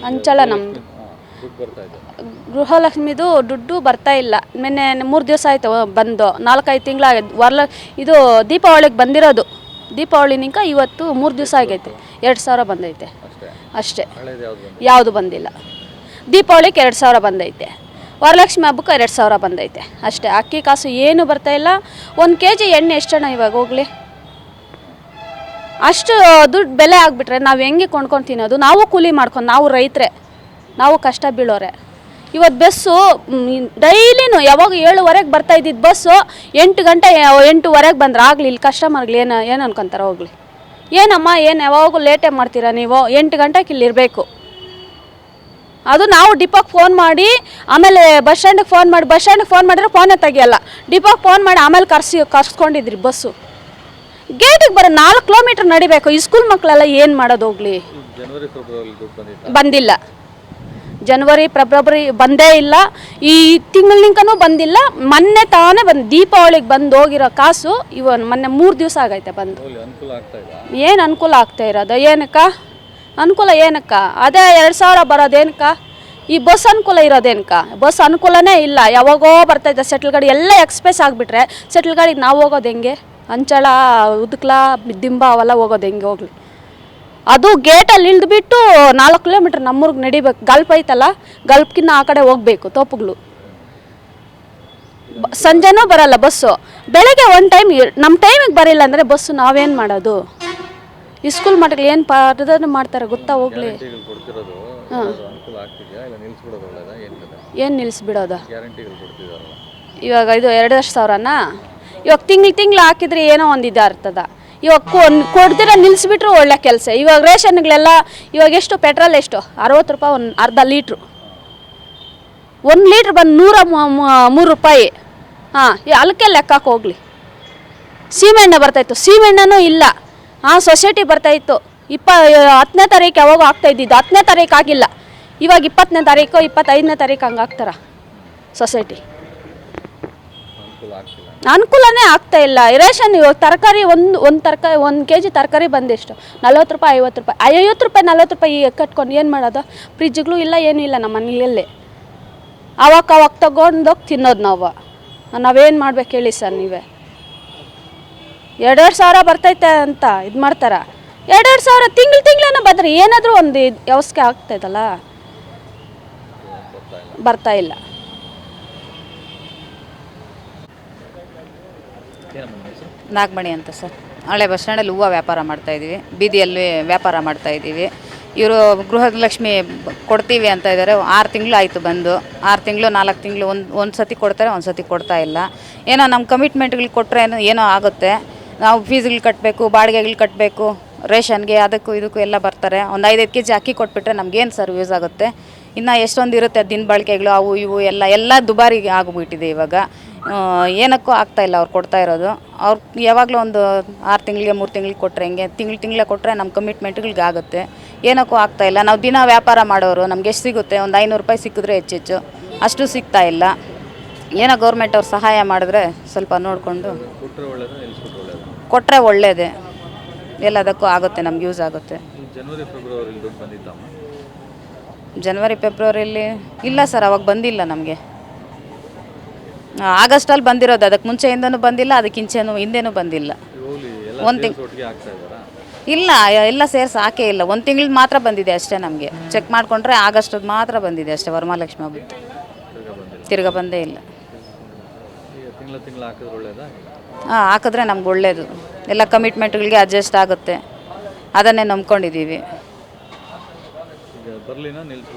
ಅಂಚಳ ನಮ್ಮದು. ಗೃಹಲಕ್ಷ್ಮಿದು ದುಡ್ಡು ಬರ್ತಾ ಇಲ್ಲ. ನಿನ್ನೆ 3 ದಿವಸ ಆಯಿತು ಬಂದು, 4-5 ತಿಂಗಳಾಗಿದೆ. ಇದು ದೀಪಾವಳಿಗೆ ಬಂದಿರೋದು. ದೀಪಾವಳಿನಿಂಕ ಇವತ್ತು 3 ದಿವಸ ಆಗೈತೆ. 2,000 ಬಂದೈತೆ ಅಷ್ಟೇ, ಯಾವುದು ಬಂದಿಲ್ಲ. ದೀಪಾವಳಿಗೆ 2,000 ಬಂದೈತೆ, ವರಲಕ್ಷ್ಮಿ ಹಬ್ಬಕ್ಕೆ 2,000 ಬಂದೈತೆ ಅಷ್ಟೇ. ಅಕ್ಕಿ ಕಾಸು ಏನು ಬರ್ತಾಯಿಲ್ಲ. 1 kg ಎಣ್ಣೆ ಎಷ್ಟಣ್ಣ ಇವಾಗ ಹೋಗಲಿ? ಅಷ್ಟು ದುಡ್ಡು ಬೆಲೆ ಆಗಿಬಿಟ್ರೆ ನಾವು ಹೆಂಗೆ ಕೊಂಡ್ಕೊಂಡು ತಿನ್ನೋದು? ನಾವು ಕೂಲಿ ಮಾಡ್ಕೊಂಡು, ನಾವು ರೈತರೇ, ನಾವು ಕಷ್ಟ ಬೀಳೋರೆ. ಇವತ್ತು ಬಸ್ಸು ಡೈಲಿನೂ ಯಾವಾಗ 7:15 ಬರ್ತಾ ಇದ್ದಿದ್ದು ಬಸ್ಸು 8 ಗಂಟೆ 8:15 ಬಂದ್ರೆ ಆಗಲಿ ಇಲ್ಲಿ ಕಸ್ಟಮರ್ಗಳು ಏನು ಅನ್ಕೊಂತಾರೆ? ಹೋಗ್ಲಿ, ಏನಮ್ಮ ಏನು ಯಾವಾಗೂ ಲೇಟೇ ಮಾಡ್ತೀರಾ ನೀವು? 8 ಗಂಟೆಗೆ ಇಲ್ಲಿ ಇರಬೇಕು. ಅದು ನಾವು ಡಿಪೋಗೆ ಫೋನ್ ಮಾಡಿ, ಆಮೇಲೆ ಬಸ್ ಸ್ಟ್ಯಾಂಡಿಗೆ ಫೋನ್ ಮಾಡಿದ್ರೆ ಫೋನೇ ತೆಗಿಯಲ್ಲ. ಡಿಪೋಗೆ ಫೋನ್ ಮಾಡಿ ಆಮೇಲೆ ಕರ್ಸ್ಕೊಂಡಿದ್ರಿ ಬಸ್ಸು. ಗೇಟಿಗೆ ಬರೋ 4 ಕಿಲೋಮೀಟ್ರ್ ನಡಿಬೇಕು. ಈ ಸ್ಕೂಲ್ ಮಕ್ಕಳೆಲ್ಲ ಏನು ಮಾಡೋದು? ಹೋಗ್ಲಿ, ಬಂದಿಲ್ಲ. ಜನವರಿ ಫೆಬ್ರವರಿ ಬಂದೇ ಇಲ್ಲ. ಈ ತಿಂಗಳಿನಿಂಕನೂ ಬಂದಿಲ್ಲ. ಮೊನ್ನೆ ತಾನೇ ದೀಪಾವಳಿಗೆ ಬಂದು ಹೋಗಿರೋ ಕಾಸು ಮೊನ್ನೆ 3 ದಿವಸ ಆಗೈತೆ ಬಂದು. ಏನು ಅನುಕೂಲ ಆಗ್ತಾ ಇರೋದು? ಏನಕ್ಕ ಅನುಕೂಲ? ಏನಕ್ಕ? ಅದೇ 2,000 ಬರೋದೇನಕ್ಕ? ಈ ಬಸ್ ಅನುಕೂಲ ಇರೋದೇನಕ್ಕ? ಬಸ್ ಅನುಕೂಲನೇ ಇಲ್ಲ. ಯಾವಾಗೋ ಬರ್ತೈತೆ ಸೆಟ್ಲ್ ಗಾಡಿ ಎಲ್ಲ ಎಕ್ಸ್ಪ್ರೆಸ್ ಆಗಿಬಿಟ್ರೆ ಸೆಟ್ಲ್ ಗಾಡಿಗೆ ನಾವು ಹೋಗೋದು ಹೆಂಗೆ? ಅಂಚಳ, ಉದ್ಕಲ, ದಿಂಬ ಅವೆಲ್ಲ ಹೋಗೋದು ಹೆಂಗೆ? ಹೋಗ್ಲಿ, ಅದು ಗೇಟಲ್ಲಿ ಇಳಿದ್ಬಿಟ್ಟು 4 ಕಿಲೋಮೀಟ್ರ್ ನಮ್ಮೂರ್ಗೆ ನಡಿಬೇಕು. ಗಲ್ಪ್ ಐತಲ್ಲ, ಗಲ್ಪ್ಕಿನ್ನ ಆ ಕಡೆ ಹೋಗ್ಬೇಕು ತೋಪುಗಳು. ಸಂಜೆನೂ ಬರಲ್ಲ ಬಸ್ಸು. ಬೆಳಗ್ಗೆ ಒಂದು ಟೈಮ್ ನಮ್ಮ ಟೈಮಿಗೆ ಬರಿಲ್ಲ ಅಂದರೆ ಬಸ್ಸು ನಾವೇನು ಮಾಡೋದು? ಈ ಸ್ಕೂಲ್ ಮಟ್ಟಗಳು ಏನು ಪಾಠದ ಮಾಡ್ತಾರೆ ಗೊತ್ತಾ? ಹೋಗ್ಲಿ, ಹಾಂ, ಏನು ನಿಲ್ಲಿಸ್ಬಿಡೋದು? ಇವಾಗ ಇದು 2,000ನ ಇವಾಗ ತಿಂಗಳು ಹಾಕಿದ್ರೆ ಏನೋ ಒಂದು ಇದಾಗ್ತದ. ಇವಾಗ ಕೊಡ್ದಿರ ನಿಲ್ಲಿಸ್ಬಿಟ್ರು ಒಳ್ಳೆ ಕೆಲಸ. ಇವಾಗ ರೇಷನ್ಗಳೆಲ್ಲ ಇವಾಗ ಎಷ್ಟು? ಪೆಟ್ರೋಲ್ ಎಷ್ಟು? 60 ರೂಪಾಯಿ ಒಂದು ಅರ್ಧ ಲೀಟ್ರು. 1 ಲೀಟ್ರ್ ಬಂದು 103 ರೂಪಾಯಿ. ಹಾಂ, ಅಲ್ಲಕ್ಕೆ ಲೆಕ್ಕಕ್ಕೆ ಹೋಗ್ಲಿ. ಸೀಮೆಣ್ಣೆ ಬರ್ತಾಯಿತ್ತು, ಸೀಮೆಣ್ಣೆನೂ ಇಲ್ಲ. ಹಾಂ, ಸೊಸೈಟಿ ಬರ್ತಾಯಿತ್ತು 10ನೇ ತಾರೀಕು ಯಾವಾಗ ಆಗ್ತಾಯಿದ್ದಿದ್ದು, 10ನೇ ತಾರೀಕು ಆಗಿಲ್ಲ. ಇವಾಗ 20ನೇ ತಾರೀಕು 25ನೇ ತಾರೀಕು ಹಂಗೆ ಆಗ್ತಾರ ಸೊಸೈಟಿ. ಅನುಕೂಲನೇ ಆಗ್ತಾ ಇಲ್ಲ. ರೇಷನ್ ಇವಾಗ ತರಕಾರಿ ಒಂದು kg ತರಕಾರಿ ಬಂದೆಷ್ಟು? 40 ರೂಪಾಯಿ, 50 ರೂಪಾಯಿ. 50 ರೂಪಾಯಿ 40 ರೂಪಾಯಿ ಕಟ್ಕೊಂಡು ಏನು ಮಾಡೋದು? ಫ್ರಿಜ್ಗಳು ಇಲ್ಲ, ಏನೂ ಇಲ್ಲ ನಮ್ಮ ಮನೆಯಲ್ಲೇ. ಅವಾಗ ತಗೊಂಡೋಗಿ ತಿನ್ನೋದು ನಾವೇನು ಮಾಡ್ಬೇಕು ಹೇಳಿ ಸರ್? ನೀವೇ 2,000 ಬರ್ತೈತೆ ಅಂತ ಇದು ಮಾಡ್ತಾರ. 2,000 ತಿಂಗಳೇನೋ ಬಂದರೆ ಏನಾದರೂ ಒಂದು ವ್ಯವಸ್ಥೆ ಆಗ್ತಾಯಿದ್ದಲ್ಲ, ಬರ್ತಾ ಇಲ್ಲ. ನಾಗಮಣಿ ಅಂತ ಸರ್. ಹಳೆ ಬಸ್ ಸ್ಟ್ಯಾಂಡಲ್ಲಿ ಹೂವು ವ್ಯಾಪಾರ ಮಾಡ್ತಾಯಿದ್ದೀವಿ, ಬೀದಿಯಲ್ಲಿ ವ್ಯಾಪಾರ ಮಾಡ್ತಾಯಿದ್ದೀವಿ. ಇವರು ಗೃಹಲಕ್ಷ್ಮಿ ಕೊಡ್ತೀವಿ ಅಂತ ಇದ್ದಾರೆ. 6 ತಿಂಗಳು ಆಯಿತು ಬಂದು. 6 ತಿಂಗಳು 4 ತಿಂಗಳು ಒಂದು ಸತಿ ಕೊಡ್ತಾರೆ, ಒಂದು ಸತಿ ಕೊಡ್ತಾ ಇಲ್ಲ. ಏನೋ ನಮ್ಮ ಕಮಿಟ್ಮೆಂಟ್ಗಳು ಕೊಟ್ಟರೆ ಏನೋ ಆಗುತ್ತೆ. ನಾವು ಫೀಸ್ಗಳು ಕಟ್ಟಬೇಕು, ಬಾಡಿಗೆಗಳು ಕಟ್ಟಬೇಕು, ರೇಷನ್ಗೆ ಅದಕ್ಕೂ ಇದಕ್ಕೂ ಎಲ್ಲ ಬರ್ತಾರೆ. ಒಂದು 5 kg ಅಕ್ಕಿ ಕೊಟ್ಬಿಟ್ರೆ ನಮಗೇನು ಸರ್ ಯೂಸ್ ಆಗುತ್ತೆ? ಇನ್ನು ಎಷ್ಟೊಂದು ಇರುತ್ತೆ ದಿನ ಬಳಕೆಗಳು, ಅವು ಇವು ಎಲ್ಲ ದುಬಾರಿಗೆ ಆಗಿಬಿಟ್ಟಿದೆ ಇವಾಗ. ಏನಕ್ಕೂ ಆಗ್ತಾಯಿಲ್ಲ ಅವ್ರು ಕೊಡ್ತಾ ಇರೋದು. ಅವ್ರು ಯಾವಾಗಲೂ ಒಂದು 6 ತಿಂಗಳಿಗೆ 3 ತಿಂಗಳಿಗೆ ಕೊಟ್ಟರೆ ಹೆಂಗೆ? ತಿಂಗಳೇ ಕೊಟ್ಟರೆ ನಮ್ಮ ಕಮಿಟ್ಮೆಂಟ್ಗಳಿಗೆ ಆಗುತ್ತೆ. ಏನಕ್ಕೂ ಆಗ್ತಾಯಿಲ್ಲ. ನಾವು ದಿನ ವ್ಯಾಪಾರ ಮಾಡೋರು, ನಮ್ಗೆ ಎಷ್ಟು ಸಿಗುತ್ತೆ? ಒಂದು 500 ರೂಪಾಯಿ ಸಿಕ್ಕಿದ್ರೆ ಹೆಚ್ಚು, ಅಷ್ಟು ಸಿಗ್ತಾಯಿಲ್ಲ. ಏನೋ ಗೌರ್ಮೆಂಟ್ ಅವ್ರು ಸಹಾಯ ಮಾಡಿದ್ರೆ ಸ್ವಲ್ಪ ನೋಡಿಕೊಂಡು ಕೊಟ್ಟರೆ ಒಳ್ಳೆಯದೇ. ಎಲ್ಲದಕ್ಕೂ ಆಗುತ್ತೆ, ನಮ್ಗೆ ಯೂಸ್ ಆಗುತ್ತೆ. ಜನವರಿ ಫೆಬ್ರವರಿಯಲ್ಲಿ ಇಲ್ಲ ಸರ್, ಅವಾಗ ಬಂದಿಲ್ಲ ನಮಗೆ. ಆಗಸ್ಟಲ್ಲಿ ಬಂದಿರೋದು, ಅದಕ್ಕೆ ಮುಂಚೆಯಿಂದನೂ ಬಂದಿಲ್ಲ, ಅದಕ್ಕೆ ಹಿಂದೆನೂ ಬಂದಿಲ್ಲ. ಒಂದು ಇಲ್ಲ, ಎಲ್ಲ ಸೇರಿಸಿ ಹಾಕೇ ಇಲ್ಲ. 1 ತಿಂಗಳು ಮಾತ್ರ ಬಂದಿದೆ ಅಷ್ಟೇ. ನಮಗೆ ಚೆಕ್ ಮಾಡಿಕೊಂಡ್ರೆ ಆಗಸ್ಟದ್ದು ಮಾತ್ರ ಬಂದಿದೆ ಅಷ್ಟೇ. ವರಮಹಾಲಕ್ಷ್ಮಿ ಹಬ್ಬ ತಿರ್ಗಾ ಬಂದೇ ಇಲ್ಲ. ಹಾಂ, ಹಾಕಿದ್ರೆ ನಮ್ಗೆ ಒಳ್ಳೆಯದು. ಎಲ್ಲ ಕಮಿಟ್ಮೆಂಟ್ಗಳಿಗೆ ಅಡ್ಜಸ್ಟ್ ಆಗುತ್ತೆ, ಅದನ್ನೇ ನಂಬ್ಕೊಂಡಿದ್ದೀವಿ.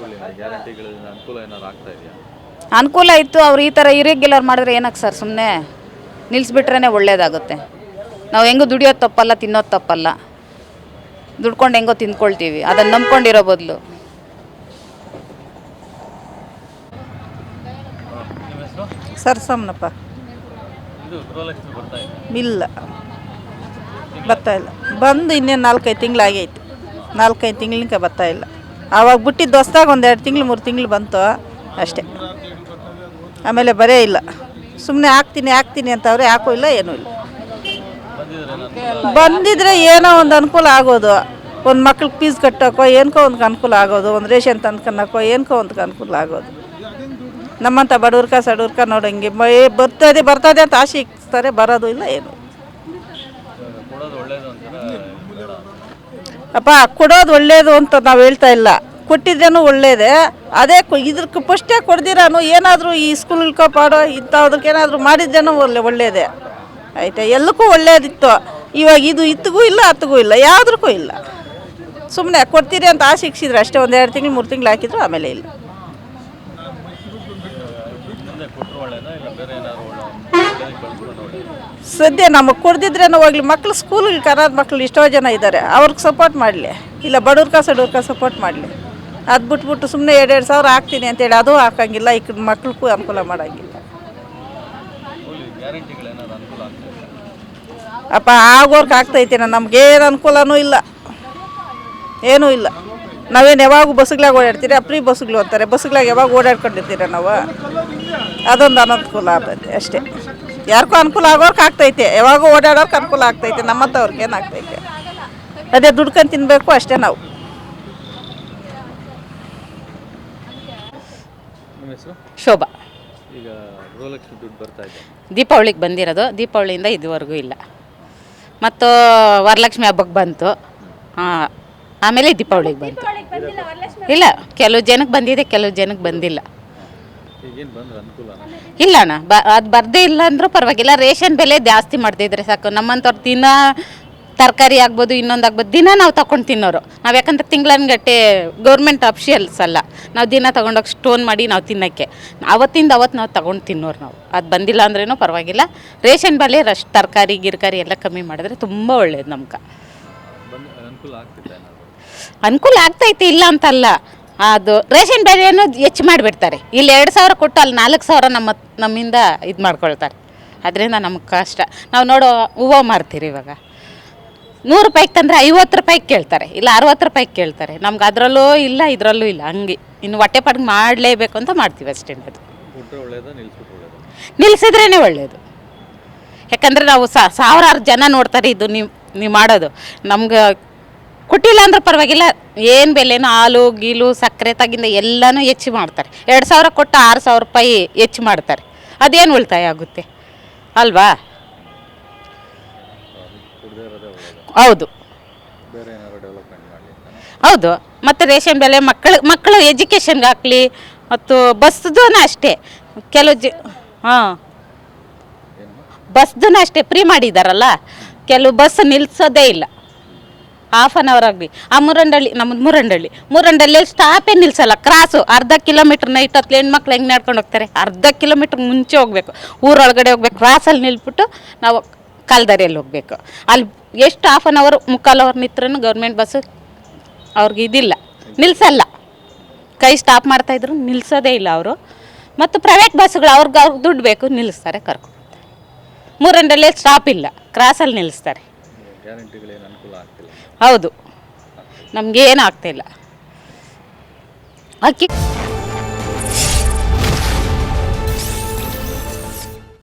ಅನುಕೂಲ ಇತ್ತು. ಅವ್ರು ಈ ಥರ ಇರೆಗ್ಯುಲರ್ ಮಾಡಿದ್ರೆ ಏನಕ್ಕೆ ಸರ್? ಸುಮ್ಮನೆ ನಿಲ್ಲಿಸ್ಬಿಟ್ರೇ ಒಳ್ಳೇದಾಗುತ್ತೆ. ನಾವು ಹೆಂಗೂ ದುಡಿಯೋದು ತಪ್ಪಲ್ಲ, ತಿನ್ನೋದು ತಪ್ಪಲ್ಲ. ದುಡ್ಕೊಂಡು ಹೆಂಗೋ ತಿಂದ್ಕೊಳ್ತೀವಿ, ಅದನ್ನು ನಂಬ್ಕೊಂಡಿರೋ ಬದಲು. ಸರ್ಸಮ್ಮನಪ್ಪ. ಇಲ್ಲ, ಬರ್ತಾಯಿಲ್ಲ. ಬಂದು ಇನ್ನೇನು 4-5 ತಿಂಗಳಾಗೈತೆ. 4-5 ತಿಂಗಳಿಂದ ಬರ್ತಾಯಿಲ್ಲ. ಆವಾಗ ಬಿಟ್ಟಿದ್ದು ಹೊಸ್ದಾಗ ಒಂದು 2 ತಿಂಗಳು 3 ತಿಂಗಳು ಬಂತು ಅಷ್ಟೇ. ಆಮೇಲೆ ಬರೇ ಇಲ್ಲ. ಸುಮ್ಮನೆ ಹಾಕ್ತೀನಿ ಅಂತವ್ರೆ, ಹಾಕೋ ಇಲ್ಲ, ಏನೂ ಇಲ್ಲ. ಬಂದಿದ್ರೆ ಏನೋ ಒಂದು ಅನುಕೂಲ ಆಗೋದು. ಒಂದು ಮಕ್ಳಿಗೆ ಫೀಸ್ ಕಟ್ಟೋಕ್ಕೋ ಏನಕ್ಕೋ ಒಂದು ಅನುಕೂಲ ಆಗೋದು, ಒಂದು ರೇಷನ್ ತಂದ್ಕೊಳಕ್ಕೋ ಏನಕ್ಕೋ ಒಂದು ಅನುಕೂಲ ಆಗೋದು. ನಮ್ಮಂಥ ಬಡವ್ರಕ ಸಡವ್ರಕ ನೋಡಂಗೆ ಬರ್ತದೆ ಅಂತ ಆಸೆ ಇಕ್ತಾರೆ, ಬರೋದು ಇಲ್ಲ ಏನು. ಅಪ್ಪ ಕೊಡೋದು ಒಳ್ಳೇದು ಅಂತ ನಾವು ಹೇಳ್ತಾ ಇಲ್ಲ, ಕೊಟ್ಟಿದ್ದೇನು ಒಳ್ಳೇದೇ. ಅದೇ ಇದ್ರಕ್ಕೆ ಫಸ್ಟೇ ಕೊಡ್ದಿರಾನು ಏನಾದರೂ ಈ ಸ್ಕೂಲ್ಗೋ ಪಾಡೋ ಇಂಥದಕ್ಕೆ ಏನಾದರೂ ಮಾಡಿದ್ದೇನೋ ಒಳ್ಳೇದೇ ಆಯಿತಾ. ಎಲ್ಲಕ್ಕೂ ಒಳ್ಳೇದಿತ್ತು. ಇವಾಗ ಇದು ಇತ್ತಿಗೂ ಇಲ್ಲ ಹತ್ತಿಗೂ ಇಲ್ಲ, ಯಾವುದಕ್ಕೂ ಇಲ್ಲ. ಸುಮ್ಮನೆ ಕೊಡ್ತೀರಿ ಅಂತ ಆಸೆ ಇಕ್ಸಿದ್ರೆ ಅಷ್ಟೇ, ಒಂದು 2 ತಿಂಗಳು 3 ತಿಂಗಳು ಹಾಕಿದ್ರು ಆಮೇಲೆ ಇಲ್ಲ. ಸದ್ಯ ನಮಗೆ ಕೊಡ್ದಿದ್ರೇನೋ ಹೋಗ್ಲಿ, ಮಕ್ಳು ಸ್ಕೂಲಿಗೆ ಕರೋದು ಮಕ್ಳು ಎಷ್ಟೋ ಜನ ಇದ್ದಾರೆ, ಅವ್ರಿಗೆ ಸಪೋರ್ಟ್ ಮಾಡಲಿ. ಇಲ್ಲ ಬಡವ್ರಕ ಸಪೋರ್ಟ್ ಮಾಡಲಿ. ಅದು ಬಿಟ್ಬಿಟ್ಟು ಸುಮ್ಮನೆ 2 ಸಾವಿರ ಹಾಕ್ತೀನಿ ಅಂತೇಳಿ ಅದು ಹಾಕೋಂಗಿಲ್ಲ, ಈ ಮಕ್ಳಿಗೂ ಅನುಕೂಲ ಮಾಡೋಂಗಿಲ್ಲ. ಅಪ್ಪ ಆಗೋರ್ಗೆ ಆಗ್ತೈತೇನೋ, ನಮಗೇನು ಅನುಕೂಲನೂ ಇಲ್ಲ, ಏನೂ ಇಲ್ಲ. ನಾವೇನು ಯಾವಾಗೂ ಬಸ್ಗಳಾಗ ಓಡಾಡ್ತೀರಿ, ಫ್ರೀ ಬಸ್ಗಳು ಅಂತಾರೆ, ಬಸ್ಗಳಾಗ ಯಾವಾಗ ಓಡಾಡ್ಕೊಂಡಿರ್ತೀರ ನಾವು. ಅದೊಂದು ಅನನುಕೂಲ ಆಗ್ತೈತೆ ಅಷ್ಟೇ. ಯಾರಿಗೂ ಅನುಕೂಲ ಆಗೋರ್ಗೆ ಆಗ್ತೈತೆ, ಯಾವಾಗೂ ಓಡಾಡೋರ್ಗೆ ಅನುಕೂಲ ಆಗ್ತೈತೆ, ನಮ್ಮಂಥವ್ರಿಗೆ ಏನಾಗ್ತೈತೆ. ಅದೇ ದುಡ್ಕೊಂಡು ತಿನ್ನಬೇಕು ಅಷ್ಟೇ ನಾವು. ಶೋಭಾ. ಈಗ ಗೃಹಲಕ್ಷ್ಮಿ ದುಡ್ಡು ಬರ್ತಾ ಇದೆ, ದೀಪಾವಳಿಗೆ ಬಂದಿರೋದು, ದೀಪಾವಳಿಯಿಂದ ಇದುವರೆಗೂ ಇಲ್ಲ. ಮತ್ತು ವರಲಕ್ಷ್ಮಿ ಹಬ್ಬಕ್ಕೆ ಬಂತು, ಆಮೇಲೆ ದೀಪಾವಳಿಗೆ ಬಂತು. ಇಲ್ಲ, ಕೆಲವು ಜನಕ್ಕೆ ಬಂದಿದೆ, ಕೆಲವು ಜನಕ್ಕೆ ಬಂದಿಲ್ಲ. ಈಗೇನು ಬಂದ್ರೆ ಅನುಕೂಲ ಇಲ್ಲ ಅಣ್ಣ, ಅದು ಬರದೇ ಇಲ್ಲ ಅಂದರೂ ಪರವಾಗಿಲ್ಲ. ರೇಷನ್ ಬೆಲೆ ಜಾಸ್ತಿ ಮಾಡ್ತಿದ್ರೆ ಸಾಕು. ನಮ್ಮಂಥವ್ರು ದಿನ ತರಕಾರಿ ಆಗ್ಬೋದು, ಇನ್ನೊಂದು ಆಗ್ಬೋದು, ದಿನ ನಾವು ತಗೊಂಡು ತಿನ್ನೋರು ನಾವು. ಯಾಕಂದ್ರೆ ತಿಂಗಳನ್ಗಟ್ಟೆ ಗೌರ್ಮೆಂಟ್ ಅಫಿಷಿಯಲ್ಸ್ ಅಲ್ಲ, ನಾವು ದಿನ ತೊಗೊಂಡೋಗಿ ಸ್ಟೋನ್ ಮಾಡಿ ನಾವು ತಿನ್ನೋಕ್ಕೆ. ಅವತ್ತಿಂದ ಅವತ್ತು ನಾವು ತಗೊಂಡು ತಿನ್ನೋರು ನಾವು. ಅದು ಬಂದಿಲ್ಲ ಅಂದ್ರೂ ಪರವಾಗಿಲ್ಲ. ರೇಷನ್ ಬೆಲೆ ತರಕಾರಿ ಗಿರ್ಕಾರಿ ಎಲ್ಲ ಕಮ್ಮಿ ಮಾಡಿದ್ರೆ ತುಂಬ ಒಳ್ಳೇದು ನಮ್ಗೆ. ಅನುಕೂಲ ಆಗ್ತಿದೆ, ಅನುಕೂಲ ಆಗ್ತೈತಿ, ಇಲ್ಲ ಅಂತಲ್ಲ. ಅದು ರೇಷನ್ ಬೆಲೆಯನ್ನು ಹೆಚ್ಚು ಮಾಡಿಬಿಡ್ತಾರೆ. ಇಲ್ಲಿ 2,000 ಕೊಟ್ಟು ಅಲ್ಲಿ 4,000 ನಮ್ಮಿಂದ ಇದು ಮಾಡ್ಕೊಳ್ತಾರೆ. ಅದರಿಂದ ನಮ್ಗೆ ಕಷ್ಟ. ನಾವು ನೋಡೋ ಹೂವು ಮಾರ್ತೀರಿ, ಇವಾಗ 100 ರೂಪಾಯಿಗೆ ತಂದರೆ 50 ರೂಪಾಯಿಗೆ ಕೇಳ್ತಾರೆ, ಇಲ್ಲ 60 ರೂಪಾಯಿಗೆ ಕೇಳ್ತಾರೆ. ನಮ್ಗೆ ಅದರಲ್ಲೂ ಇಲ್ಲ, ಇದರಲ್ಲೂ ಇಲ್ಲ. ಹಂಗೆ ಇನ್ನು ಹೊಟ್ಟೆ ಪಾಡಿಗೆ ಮಾಡಲೇಬೇಕು ಅಂತ ಮಾಡ್ತೀವಿ ಅಷ್ಟೇ. ಅದು ನಿಲ್ಲಿಸಿದ್ರೇ ಒಳ್ಳೆಯದು. ಯಾಕಂದರೆ ನಾವು ಸಾವಿರಾರು ಜನ ನೋಡ್ತಾರೆ ಇದು ನೀವು ಮಾಡೋದು. ನಮ್ಗೆ ಕೊಟ್ಟಿಲ್ಲ ಅಂದ್ರೆ ಪರವಾಗಿಲ್ಲ, ಏನು ಬೆಲೆನೋ ಹಾಲು ಗೀಲು ಸಕ್ಕರೆ ತಗಿಂದ ಎಲ್ಲನೂ ಹೆಚ್ಚು ಮಾಡ್ತಾರೆ. 2,000 ಕೊಟ್ಟು 6,000 ರೂಪಾಯಿ ಹೆಚ್ಚು ಮಾಡ್ತಾರೆ. ಅದೇನು ಉಳಿತಾಯ ಆಗುತ್ತೆ ಅಲ್ವಾ? ಹೌದು ಹೌದು. ಮತ್ತು ರೇಷನ್ ಬೆಲೆ ಮಕ್ಕಳು ಎಜುಕೇಷನ್ಗೆ ಹಾಕಲಿ, ಮತ್ತು ಬಸ್ದು ಅಷ್ಟೇ. ಕೆಲವು ಬಸ್ದು ಅಷ್ಟೇ ಫ್ರೀ ಮಾಡಿದ್ದಾರಲ್ಲ, ಕೆಲವು ಬಸ್ ನಿಲ್ಲಿಸೋದೇ ಇಲ್ಲ. ಹಾಫ್ ಆನ್ ಅವರ್ ಆಗಲಿ. ಆ ನಮ್ಮದು ಮೂರಂಡಳ್ಳಿ ಸ್ಟಾಪೇ ನಿಲ್ಲಿಸಲ್ಲ. ಕ್ರಾಸು ಅರ್ಧ ಕಿಲೋಮೀಟ್ರ್ ನೈಟ್ ಹತ್ತು ಹೆಣ್ಮಕ್ಳು ಹೆಂಗೆ ನಡ್ಕೊಂಡು ಹೋಗ್ತಾರೆ, ಅರ್ಧ ಕಿಲೋಮೀಟ್ರ್ ಮುಂಚೆ ಹೋಗ್ಬೇಕು, ಊರೊಳಗಡೆ ಹೋಗ್ಬೇಕು. ಕ್ರಾಸಲ್ಲಿ ನಿಲ್ಬಿಟ್ಟು ನಾವು ಕಾಲ್ದಾರಿಯಲ್ಲಿ ಹೋಗಬೇಕು. ಅಲ್ಲಿ ಎಷ್ಟು ಹಾಫ್ ಆನ್ ಅವರ್ 3/4 ಅವರ್ ನಿಂತ್ರೂ ಗೌರ್ಮೆಂಟ್ ಬಸ್ಸು ಅವ್ರಿಗೆ ಇದಿಲ್ಲ, ನಿಲ್ಲಿಸಲ್ಲ. ಕೈ ಸ್ಟಾಪ್ ಮಾಡ್ತಾಯಿದ್ರು ನಿಲ್ಲಿಸೋದೇ ಇಲ್ಲ ಅವರು. ಮತ್ತು ಪ್ರೈವೇಟ್ ಬಸ್ಸುಗಳು ಅವ್ರಿಗೆ ದುಡ್ಡು ಬೇಕು, ನಿಲ್ಲಿಸ್ತಾರೆ, ಕರ್ಕೊಂಡು ಮೂರಂಡಲ್ಲಿ ಸ್ಟಾಪ್ ಇಲ್ಲ, ಕ್ರಾಸಲ್ಲಿ ನಿಲ್ಲಿಸ್ತಾರೆ. ಹೌದು, ನಮಗೇನು ಆಗ್ತಾಯಿಲ್ಲ. ಅಕ್ಕಿ